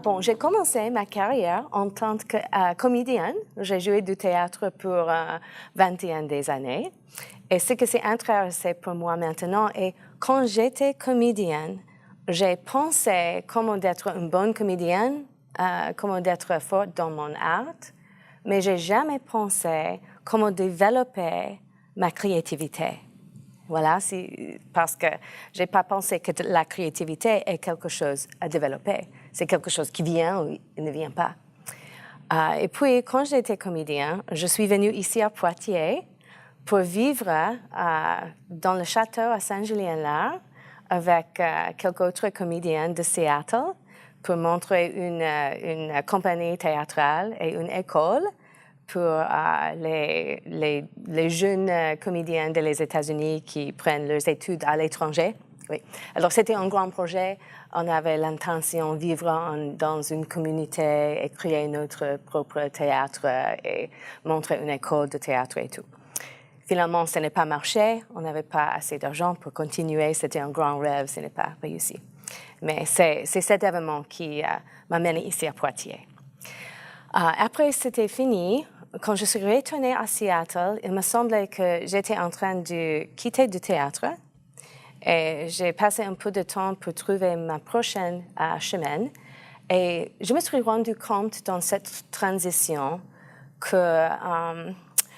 Bon, j'ai commencé ma carrière en tant que comédienne. J'ai joué du théâtre pour 21 des années. Et ce qui s'est intéressé pour moi maintenant est quand j'étais comédienne, j'ai pensé comment d'être une bonne comédienne, comment d'être forte dans mon art, mais j'ai jamais pensé comment développer ma créativité. Voilà, parce que j'ai pas pensé que la créativité est quelque chose à développer. C'est quelque chose qui vient ou il ne vient pas. Et puis, quand j'étais comédien, je suis venue ici à Poitiers pour vivre dans le château à Saint-Julien-Largue avec quelques autres comédiens de Seattle pour montrer une compagnie théâtrale et une école pour les jeunes comédiens des États-Unis qui prennent leurs études à l'étranger. Oui. Alors, c'était un grand projet. On avait l'intention de vivre dans une communauté et créer notre propre théâtre et montrer une école de théâtre et tout. Finalement, ça n'a pas marché. On n'avait pas assez d'argent pour continuer. C'était un grand rêve. Ce n'est pas réussi. Mais c'est cet événement qui m'a mené ici à Poitiers. Après, c'était fini. Quand je suis retournée à Seattle, il me semblait que j'étais en train de quitter le théâtre. Et j'ai passé un peu de temps pour trouver ma prochaine chemin. Et je me suis rendu compte dans cette transition que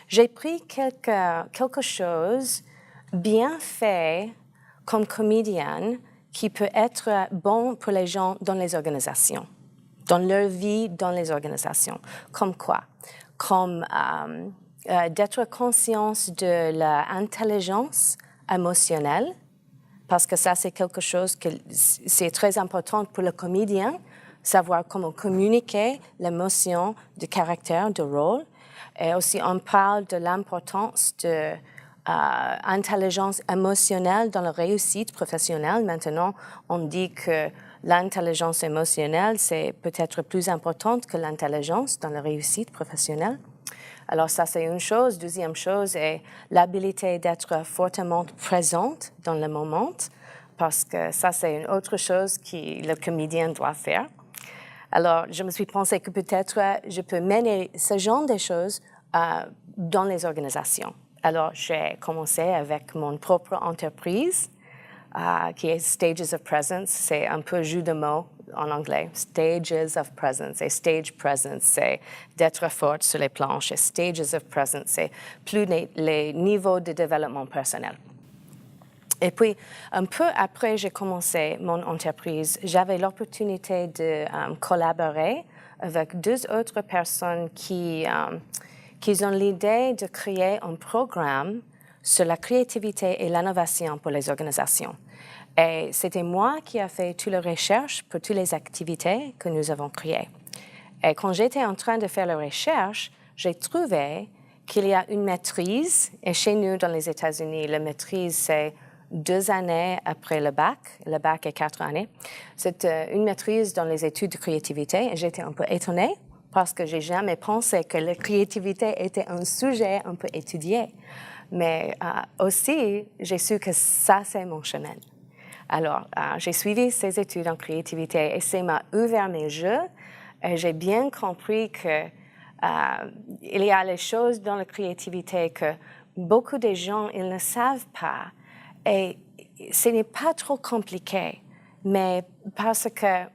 j'ai pris quelque chose bien fait comme comédienne qui peut être bon pour les gens dans les organisations, dans leur vie dans les organisations. Comme quoi? Comme d'être conscience de l'intelligence émotionnelle, parce que ça, c'est quelque chose que c'est très important pour le comédien, savoir comment communiquer l'émotion du caractère, du rôle. Et aussi, on parle de l'importance de l'intelligence émotionnelle dans la réussite professionnelle. Maintenant, on dit que l'intelligence émotionnelle, c'est peut-être plus importante que l'intelligence dans la réussite professionnelle. Alors ça, c'est une chose. Deuxième chose est l'habilité d'être fortement présente dans le moment, parce que ça, c'est une autre chose que le comédien doit faire. Alors, je me suis pensé que peut-être je peux mener ce genre de choses dans les organisations. Alors, j'ai commencé avec mon propre entreprise, qui est Stages of Presence. C'est un peu jeu de mots en anglais. Stages of Presence. Et Stage Presence, c'est d'être forte sur les planches. Et Stages of Presence, c'est plus les niveaux de développement personnel. Et puis, un peu après j'ai commencé mon entreprise, j'avais l'opportunité de collaborer avec deux autres personnes qui ont l'idée de créer un programme sur la créativité et l'innovation pour les organisations. Et c'était moi qui ai fait toutes les recherches pour toutes les activités que nous avons créées. Et quand j'étais en train de faire la recherche, j'ai trouvé qu'il y a une maîtrise, et chez nous dans les États-Unis, la maîtrise, c'est 2 années après le bac est 4 années. C'est une maîtrise dans les études de créativité, et j'étais un peu étonnée parce que j'ai jamais pensé que la créativité était un sujet un peu étudié. Mais aussi, j'ai su que ça, c'est mon chemin. Alors, j'ai suivi ces études en créativité et ça m'a ouvert mes yeux. Et j'ai bien compris que il y a les choses dans la créativité que beaucoup de gens, ils ne savent pas. Et ce n'est pas trop compliqué, mais parce que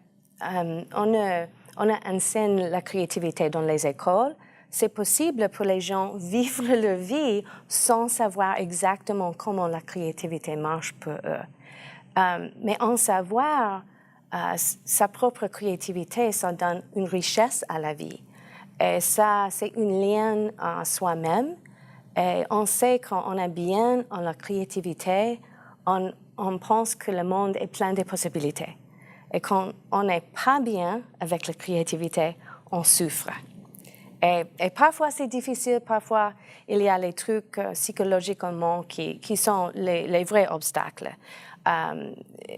on enseigne la créativité dans les écoles, c'est possible pour les gens vivre leur vie sans savoir exactement comment la créativité marche pour eux. Mais en savoir sa propre créativité, ça donne une richesse à la vie. Et ça, c'est une lien à soi-même. Et on sait quand on est bien en la créativité, on pense que le monde est plein de possibilités. Et quand on n'est pas bien avec la créativité, on souffre. Et parfois, c'est difficile. Parfois, il y a les trucs psychologiquement qui sont les vrais obstacles.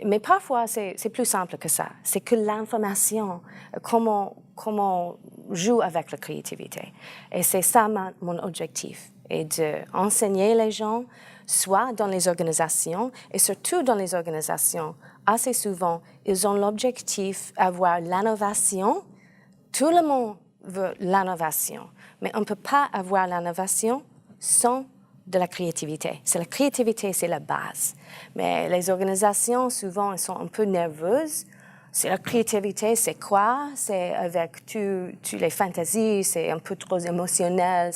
Mais parfois, c'est plus simple que ça. C'est que l'information, comment joue avec la créativité. Et c'est ça mon objectif, et d'enseigner les gens, soit dans les organisations, et surtout dans les organisations assez souvent, ils ont l'objectif d'avoir l'innovation. Tout le monde veut l'innovation, mais on ne peut pas avoir l'innovation sans de la créativité. C'est la créativité, c'est la base. Mais les organisations, souvent, elles sont un peu nerveuses. C'est la créativité, c'est quoi? C'est avec toutes les fantaisies, c'est un peu trop émotionnel.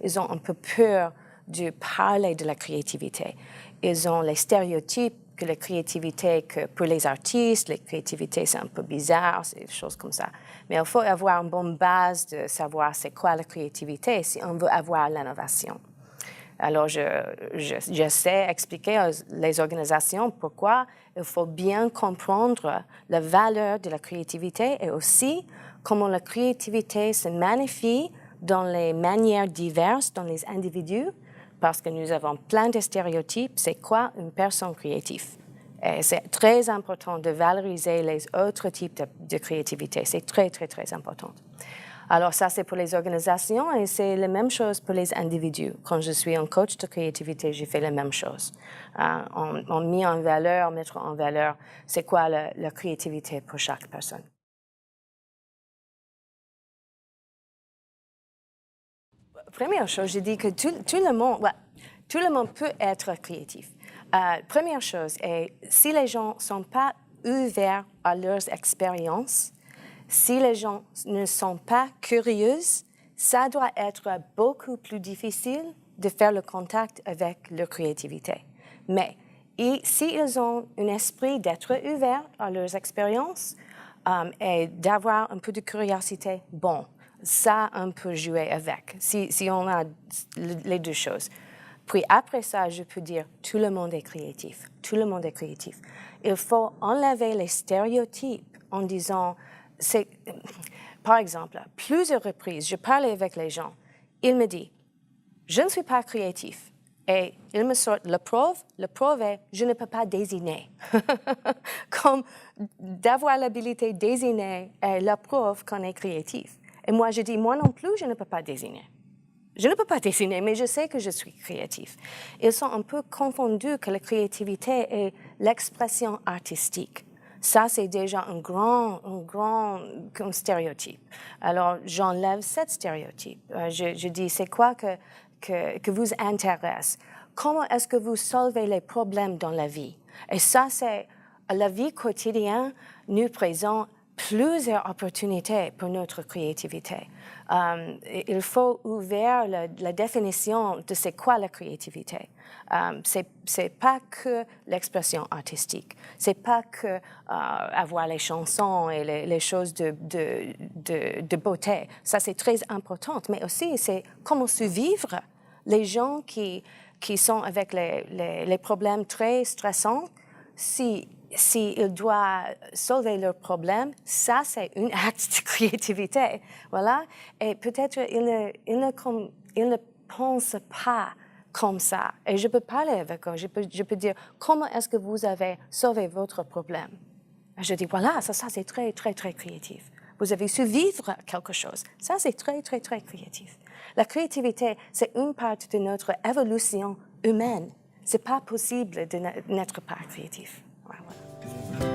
Ils ont un peu peur de parler de la créativité. Ils ont les stéréotypes que la créativité, que pour les artistes, la créativité, c'est un peu bizarre, c'est des choses comme ça. Mais il faut avoir une bonne base de savoir c'est quoi la créativité si on veut avoir l'innovation. Alors, je sais expliquer aux organisations pourquoi il faut bien comprendre la valeur de la créativité et aussi comment la créativité se magnifie dans les manières diverses dans les individus, parce que nous avons plein de stéréotypes. C'est quoi une personne créative? Et c'est très important de valoriser les autres types de créativité. C'est très, très, très important. Alors ça, c'est pour les organisations et c'est la même chose pour les individus. Quand je suis un coach de créativité, j'ai fait la même chose. On mettre en valeur, c'est quoi la créativité pour chaque personne. Première chose, je dis que tout le monde peut être créatif. Première chose, si les gens ne sont pas ouverts à leurs expériences, si les gens ne sont pas curieux, ça doit être beaucoup plus difficile de faire le contact avec leur créativité. Mais s'ils ont un esprit d'être ouverts à leurs expériences et d'avoir un peu de curiosité, bon, ça, on peut jouer avec, si on a les deux choses. Puis après ça, je peux dire, tout le monde est créatif. Tout le monde est créatif. Il faut enlever les stéréotypes en disant, par exemple, plusieurs reprises, je parlais avec les gens. Ils me disent, je ne suis pas créatif. Et ils me sortent la preuve est, je ne peux pas dessiner. Comme d'avoir l'habilité de dessiner est la preuve qu'on est créatif. Et moi, je dis, moi non plus, je ne peux pas dessiner. Je ne peux pas dessiner, mais je sais que je suis créatif. Ils sont un peu confondus que la créativité est l'expression artistique. Ça, c'est déjà un grand stéréotype. Alors, j'enlève cette stéréotype. Je dis, c'est quoi que vous intéresse? Comment est-ce que vous solvez les problèmes dans la vie? Et ça, c'est la vie quotidienne nous présente plusieurs opportunités pour notre créativité. Il faut ouvrir la définition de c'est quoi la créativité. C'est pas que l'expression artistique. C'est pas que avoir les chansons et les choses de beauté. Ça, c'est très important. Mais aussi, c'est comment survivre. Les gens qui sont avec les problèmes très stressants, s'ils doivent solver leurs problèmes, ça, c'est un acte de créativité. Voilà. Et peut-être ils ne pensent pas comme ça. Et je peux parler avec eux. Je peux dire, comment est-ce que vous avez sauvé votre problème? Et je dis, voilà, ça c'est très, très, très créatif. Vous avez su vivre quelque chose. Ça, c'est très, très, très créatif. La créativité, c'est une partie de notre évolution humaine. Ce n'est pas possible de n'être pas créatif. Voilà.